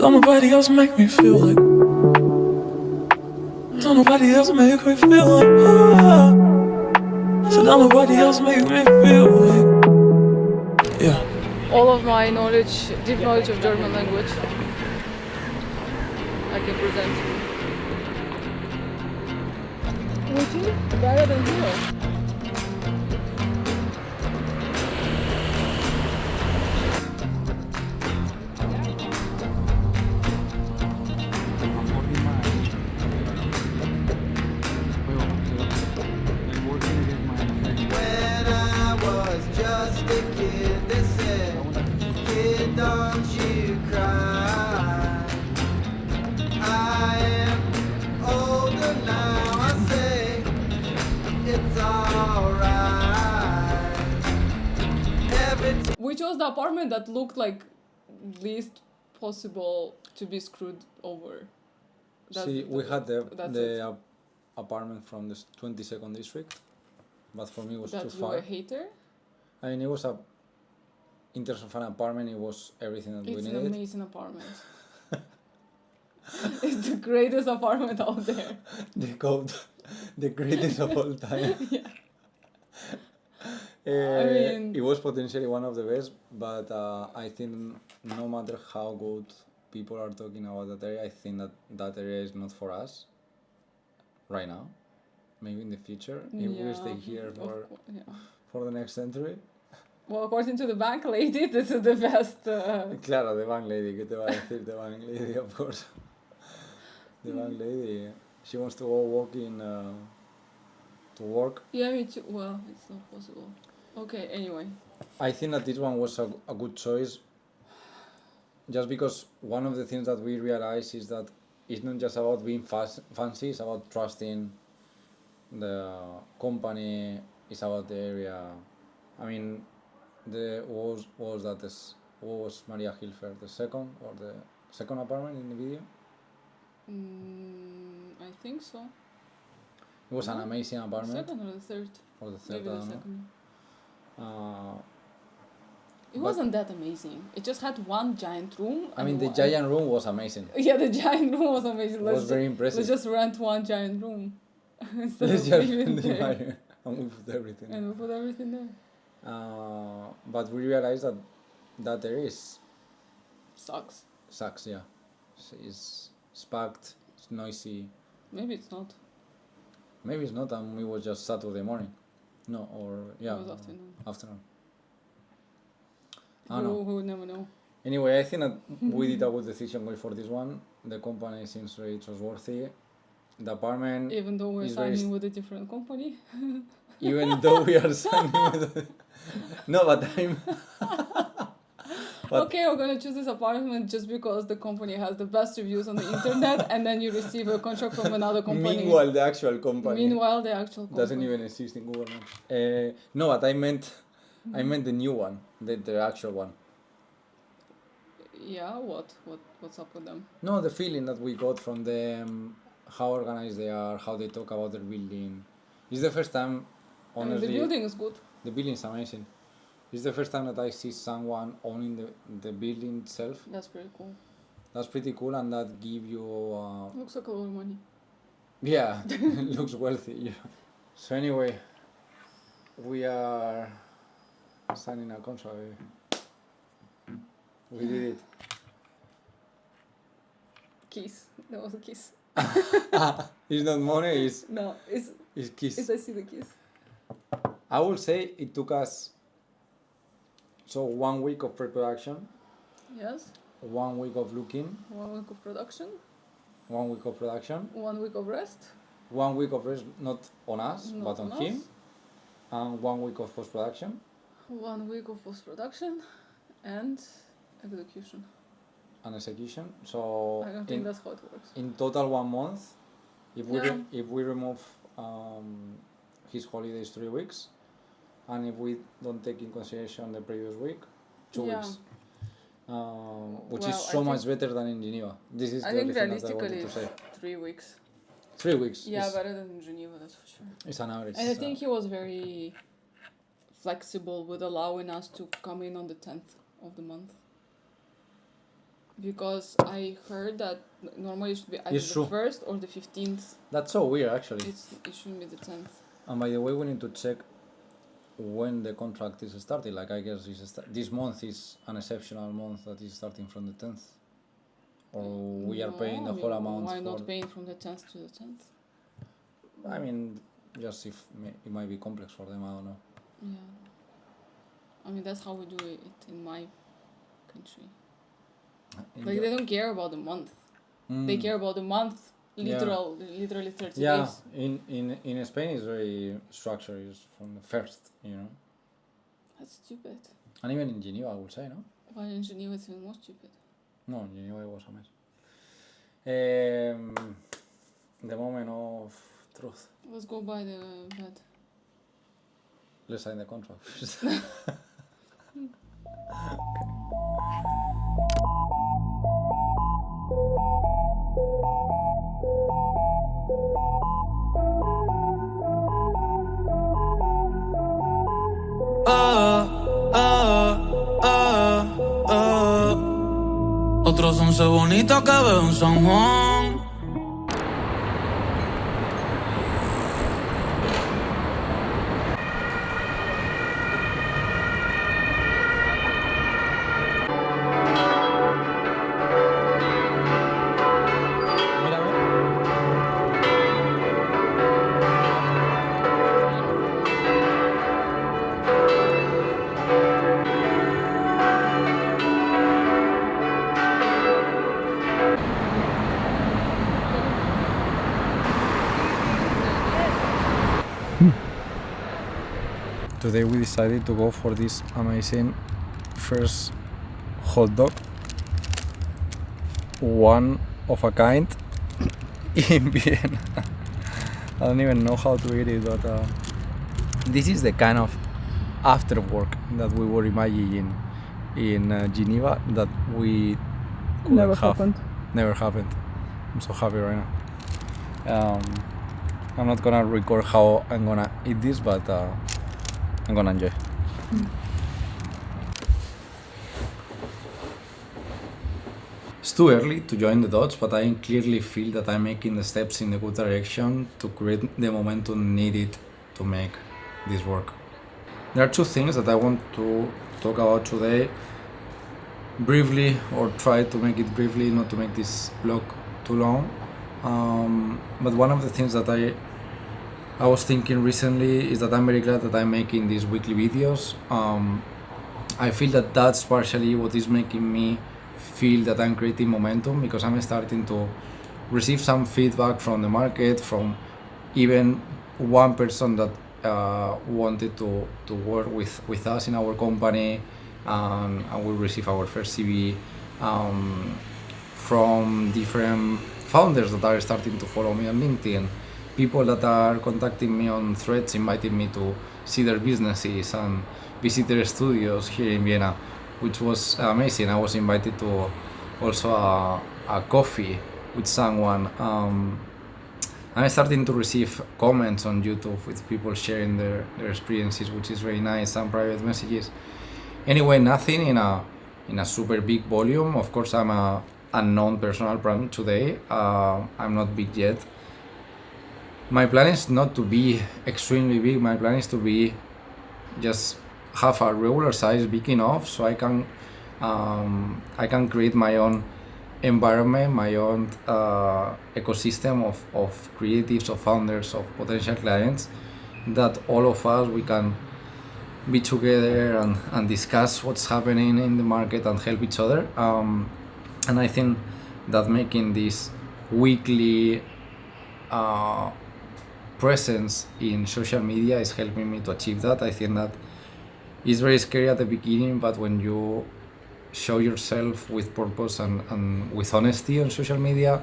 Don't nobody else make me feel like. Don't nobody else make me feel like. So don't nobody else make me feel like. Yeah. All of my knowledge, deep knowledge of German language, I can present. Which is better than here. When I was just a kid, they said, kid, don't you cry. I am older now, I say, it's alright. Which was the apartment that looked like least possible to be screwed over? See, we had that's the apartment from the 22nd district, but for me it was that too you were far. a hater? I mean, it was in terms of an apartment, it was everything that we It's an needed. amazing apartment. It's the greatest apartment out there. The greatest of all time. Yeah. It was potentially one of the best, but I think no matter how good people are talking about that area, I think that area is not for us right now. Maybe in the future, if we stay here for the next century. Well, according to the bank lady, this is the best. Claro, the bank lady, ¿qué te va a decir the bank lady? Of course. The bank lady, she wants to go walking to work. Yeah, me too. Well, it's not possible. Okay, anyway. I think that this one was a good choice, just because one of the things that we realize is that it's not just about being fancy, it's about trusting the company, it's about the area. I mean, what was Maria Hilfer, the second or the second apartment in the video? I think so. It was an amazing The apartment. second or the third? Or the third, Maybe I the don't know. second. It But- wasn't that amazing. It just had one giant room. I mean, and the giant room was amazing. Yeah, the giant room was amazing. It was very impressive. Let's just rent one giant room. Instead Let's of just living rent there. it and we put everything. And we put everything there. But we realized that there is Sucks. sucks, yeah. It's packed, it's noisy. Maybe it's not. Maybe it's not, and it was just Saturday morning. No, or yeah, It was afternoon. afternoon. I don't know. We would never know. Anyway, I think that we did a good decision going for this one. The company seems very trustworthy. The apartment, Even though we're It's very signing with a different company. even though we are signing with no, but I'm But- Okay, we're gonna choose this apartment just because the company has the best reviews on the internet, and then you receive a contract from another company. meanwhile the actual company Meanwhile, the actual company doesn't even exist in Google Maps. No, but I meant the new one, the actual one. Yeah, what's up with them? No, the feeling that we got from them, how organized they are, how they talk about their building. It's the first time, I mean, honestly. the building is good. The building's amazing. It's the first time that I see someone owning the building itself. That's pretty cool. That's pretty cool, and that give you. Looks like a lot of money. Yeah, looks wealthy. Yeah. So anyway, we are signing a contract. We did it. Kiss. That was a kiss. It's not money. No, It's kiss. I see the kiss. I will say it took us 1 week of pre-production, Yes. 1 week of looking, 1 week of production. 1 week of production, 1 week of rest. 1 week of rest, not on us, Not but on on him, us. and 1 week of post-production 1 week of post production, and execution. and execution. So I don't think that's how it works. in total 1 month, if Yeah. if we remove his holidays 3 weeks, and if we don't take in consideration the previous week, 2 Yeah. weeks. Which Well, is I so think- much better than in Geneva. This is I the think only thing that I wanted realistically, to say. 3 weeks. 3 weeks. Yeah, is, better than in Geneva, that's for sure. it's an average. And I think he was very flexible with allowing us to come in on the 10th of the month. because I heard that normally it should be either It's the true. 1st or the 15th. That's so weird, actually. It shouldn't be the 10th. And by the way, we need to check when the contract is starting. Like, I guess this month is an exceptional month that is starting from the 10th. Or we are paying the No, I whole mean, amount. Why for not paying from the 10th to the 10th? I mean, just if it might be complex for them, I don't know. Yeah. I mean, that's how we do it in my country. In Like, your- they don't care about the month. They care about the month, literally 30 Yeah, days. in Spain it's very structured. It's from the first, you know. That's stupid. And even in Geneva, I would say, no? Why in Geneva it's even more stupid? No, in Geneva it was a mess. The moment of truth. Let's go by the bed. Let's sign the contract first. Otros 11 bonitos que veo en San Juan. Today we decided to go for this amazing first hot dog, one of a kind in Vienna. I don't even know how to eat it, but this is the kind of after work that we were imagining in Geneva that we couldn't Never have. happened. Never happened. I'm so happy right now. I'm not gonna record how I'm gonna eat this, but I'm gonna enjoy. It's too early to join the dots, but I clearly feel that I'm making the steps in the good direction to create the momentum needed to make this work. There are two things that I want to talk about today, briefly, or try to make it briefly, not to make this vlog too long. But one of the things that I was thinking recently is that I'm very glad that I'm making these weekly videos. I feel that that's partially what is making me feel that I'm creating momentum, because I'm starting to receive some feedback from the market, from even one person that wanted to work with us in our company, and we receive our first CV, from different founders that are starting to follow me on LinkedIn, people that are contacting me on threads, inviting me to see their businesses and visit their studios here in Vienna, which was amazing. I was invited to also a coffee with someone. I'm starting to receive comments on YouTube with people sharing their experiences, which is very nice, and private messages. Anyway, nothing in a super big volume. Of course, I'm a unknown personal brand today. I'm not big yet. My plan is not to be extremely big. My plan is to be just have a regular size big enough so I can create my own environment, my own ecosystem of creatives, of founders, of potential clients, that all of us, we can be together and discuss what's happening in the market and help each other. And I think that making this weekly presence in social media is helping me to achieve that. I think that it's very scary at the beginning, but when you show yourself with purpose and with honesty on social media,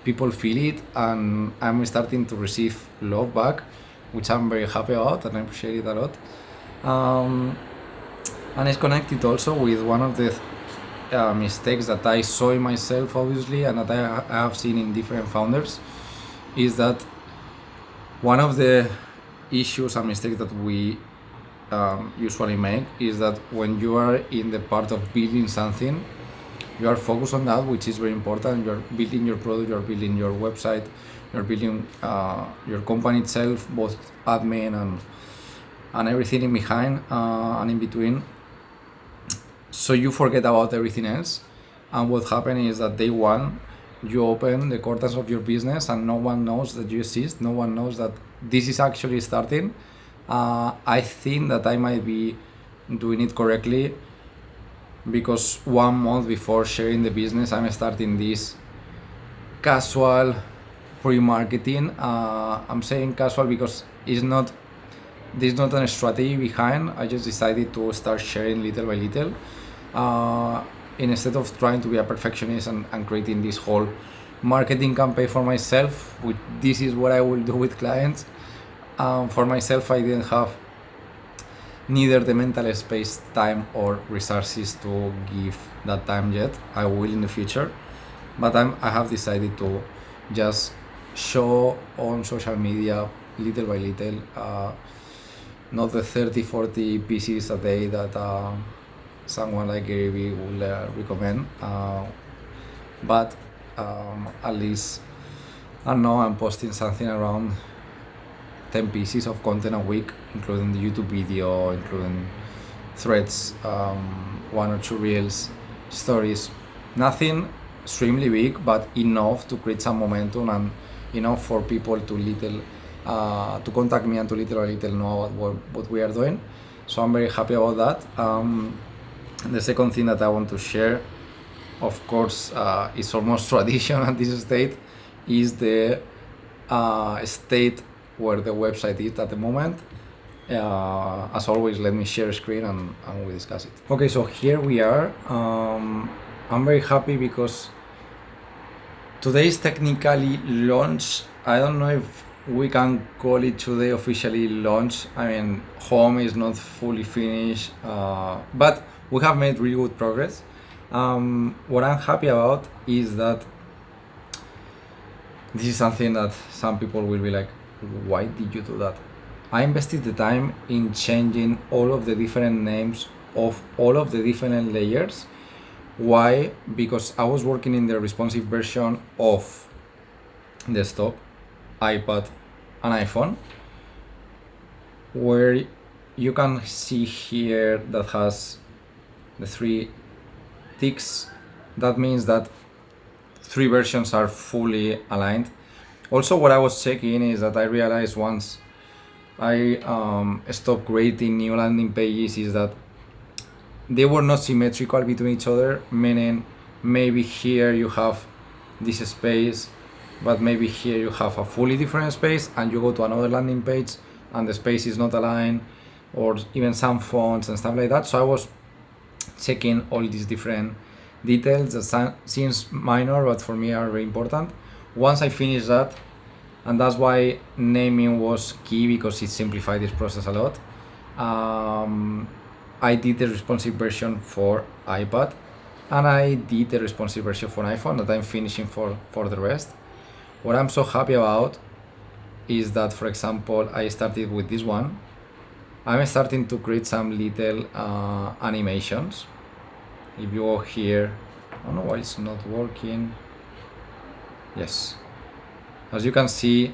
people feel it, and I'm starting to receive love back, which I'm very happy about, and I appreciate it a lot. And it's connected also with one of the mistakes that I saw in myself, obviously, and that I have seen in different founders, is that one of the issues and mistakes that we usually make is that when you are in the part of building something, you are focused on that, which is very important. You're building your product, you're building your website, you're building your company itself, both admin and everything in behind and in between. So you forget about everything else, and what happened is that day one you open the curtains of your business and no one knows that you exist, no one knows that this is actually starting. I think that I might be doing it correctly, because 1 month before sharing the business I'm starting this casual pre-marketing. I'm saying casual because there's not a strategy behind. I just decided to start sharing little by little, instead of trying to be a perfectionist and creating this whole marketing campaign for myself, which this is what I will do with clients. For myself, I didn't have neither the mental space, time, or resources to give that time yet. I will in the future, but I have decided to just show on social media little by little, not the 30-40 pieces a day that someone like Gary Vee will recommend, but at least I know I'm posting something around 10 pieces of content a week, including the YouTube video, including threads, 1 or 2 reels, stories. Nothing extremely big, but enough to create some momentum and enough for people to contact me and to little know what we are doing. So I'm very happy about that. The second thing that I want to share, of course, is almost tradition at this state, is the state where the website is at the moment. As always, let me share screen and we discuss it. Okay, so here we are. I'm very happy because today is technically launch. I don't know if we can call it today officially launch. I mean, home is not fully finished, but we have made really good progress. What I'm happy about is that this is something that some people will be like, why did you do that? I invested the time in changing all of the different names of all of the different layers. Why? Because I was working in the responsive version of desktop, iPad, and iPhone, where you can see here that has the 3 ticks. That means that 3 versions are fully aligned. Also, what I was checking is that I realized once I stopped creating new landing pages is that they were not symmetrical between each other, meaning maybe here you have this space, but maybe here you have a fully different space, and you go to another landing page and the space is not aligned, or even some fonts and stuff like that. So I was checking all these different details that seems minor, but for me are very important. Once I finished that, and that's why naming was key, because it simplified this process a lot. I did the responsive version for iPad, and I did the responsive version for iPhone that I'm finishing for the rest. What I'm so happy about is that, for example, I started with this one. I'm starting to create some little animations. If you go here, I don't know why it's not working. Yes. As you can see,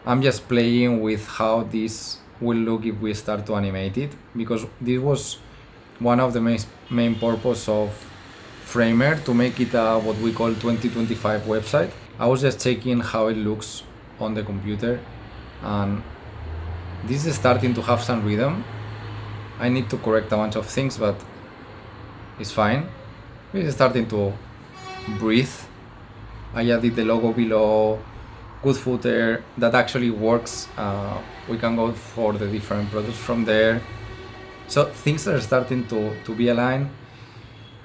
I'm just playing with how this will look if we start to animate it, because this was one of the main purpose of Framer, to make it a what we call 2025 website. I was just checking how it looks on the computer, and this is starting to have some rhythm. I need to correct a bunch of things, but it's fine. It's starting to breathe. I added the logo below, good footer that actually works. We can go for the different products from there. So things are starting to be aligned.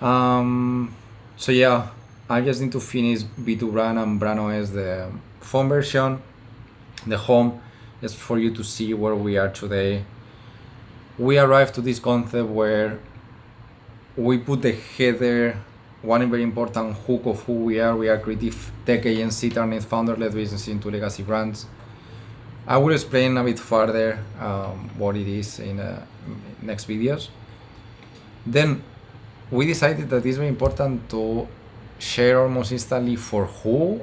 So yeah, I just need to finish B2 brand and brand OS, the phone version, the home, just for you to see where we are today. We arrived to this concept where we put the header, one very important hook of who we are. We are creative tech agency turning founder-led business into legacy brands. I will explain a bit further what it is in next videos. Then we decided that it's very important to share almost instantly for who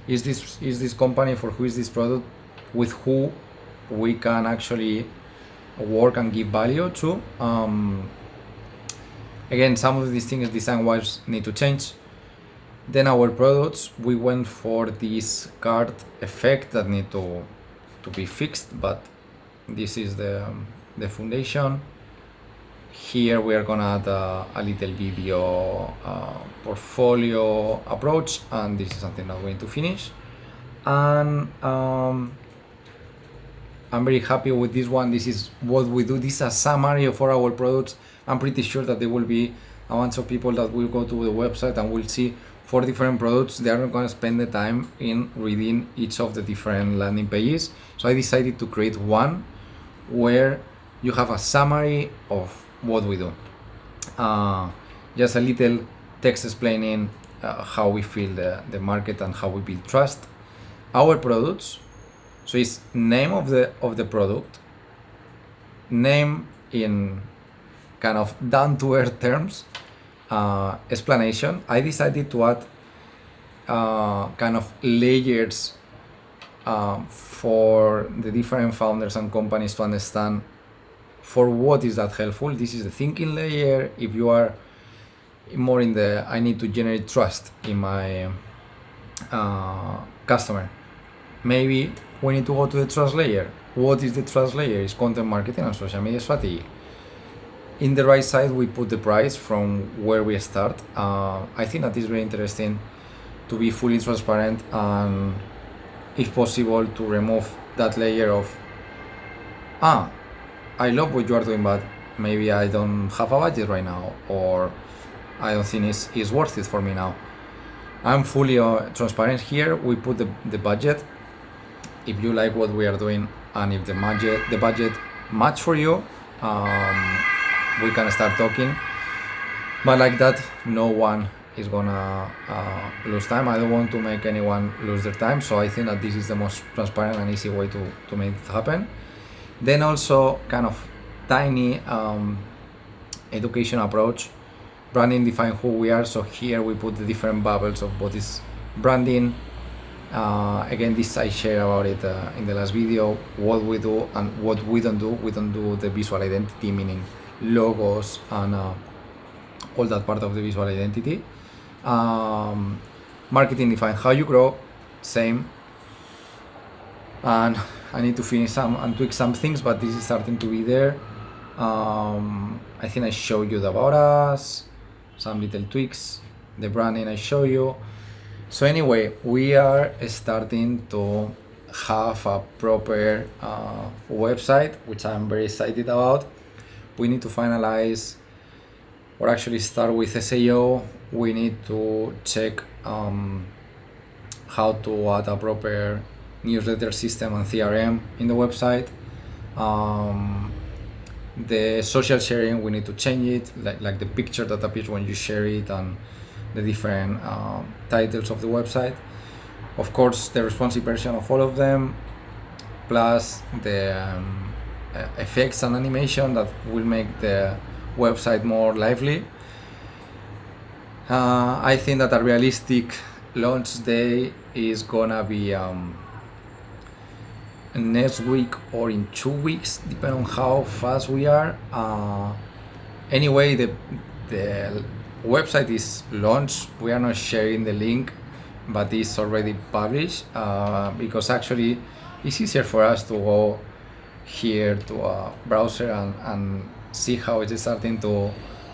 is this company, for who is this product, with who we can actually work and give value to. Again, some of these things design-wise need to change. Then our products, we went for this card effect that need to be fixed, but this is the foundation. Here we are gonna add a little video portfolio approach, and this is something I'm going to finish. And I'm very happy with this one. This is what we do. This is a summary of our products. I'm pretty sure that there will be a bunch of people that will go to the website and will see 4 different products. They are not going to spend the time in reading each of the different landing pages. So I decided to create one where you have a summary of what we do. Just a little text explaining how we feel the market and how we build trust. Our products, so it's name of the product, name in kind of down-to-earth terms, explanation. I decided to add kind of layers for the different founders and companies to understand for what is that helpful. This is the thinking layer. If you are more in the I need to generate trust in my customer, maybe we need to go to the trust layer. What is the trust layer? It's content marketing and social media strategy. In the right side, we put the price from where we start. I think that is very interesting to be fully transparent, and if possible to remove that layer of I love what you are doing, but maybe I don't have a budget right now, or I don't think it's worth it for me now. I'm fully transparent here. We put the budget. If you like what we are doing, and if the budget match for you, we can start talking. But like that, no one is gonna lose time. I don't want to make anyone lose their time, so I think that this is the most transparent and easy way to make it happen. Then also kind of tiny education approach. Branding define who we are, so here we put the different bubbles of what is branding. Again, this I share about it in the last video, what we do and what we don't do. We don't do the visual identity, meaning logos and all that part of the visual identity. Marketing define how you grow, same. And I need to finish some and tweak some things, but this is starting to be there. I think I showed you the about us, some little tweaks, the branding I show you. So anyway, we are starting to have a proper website, which I'm very excited about. We need to finalize or actually start with SEO. We need to check how to add a proper newsletter system and CRM in the website. The social sharing, we need to change it, like the picture that appears when you share it and the different titles of the website. Of course, the responsive version of all of them, plus the effects and animation that will make the website more lively. I think that a realistic launch day is gonna be next week or in 2 weeks, depending on how fast we are. Anyway, the website is launched. We are not sharing the link, but it's already published because actually it's easier for us to go here to a browser and see how it is starting to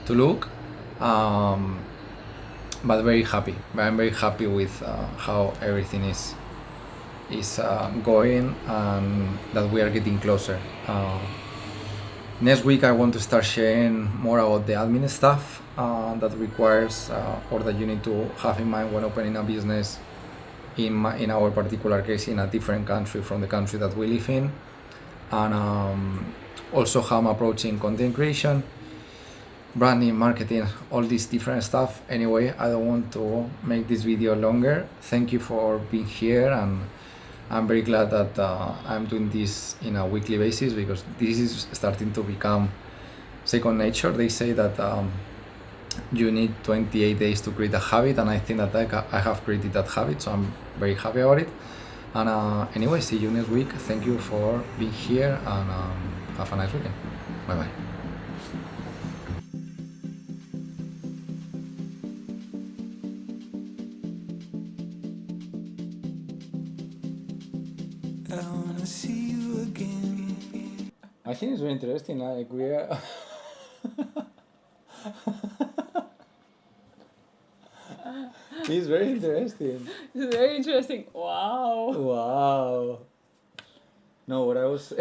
look. But very happy. I'm very happy with how everything is going and that we are getting closer. Next week I want to start sharing more about the admin stuff that requires or that you need to have in mind when opening a business, in our particular case in a different country from the country that we live in, and also how I'm approaching content creation, branding, marketing, all this different stuff. Anyway, I don't want to make this video longer. Thank you for being here, and I'm very glad that I'm doing this in a weekly basis because this is starting to become second nature. They say that you need 28 days to create a habit, and I think that I have created that habit, so I'm very happy about it. And anyway, see you next week. Thank you for being here, and have a nice weekend. Bye bye. I wanna see you again. I think it's very interesting. Like we are. It's very interesting. It's very interesting. Wow. Wow. No, what I was.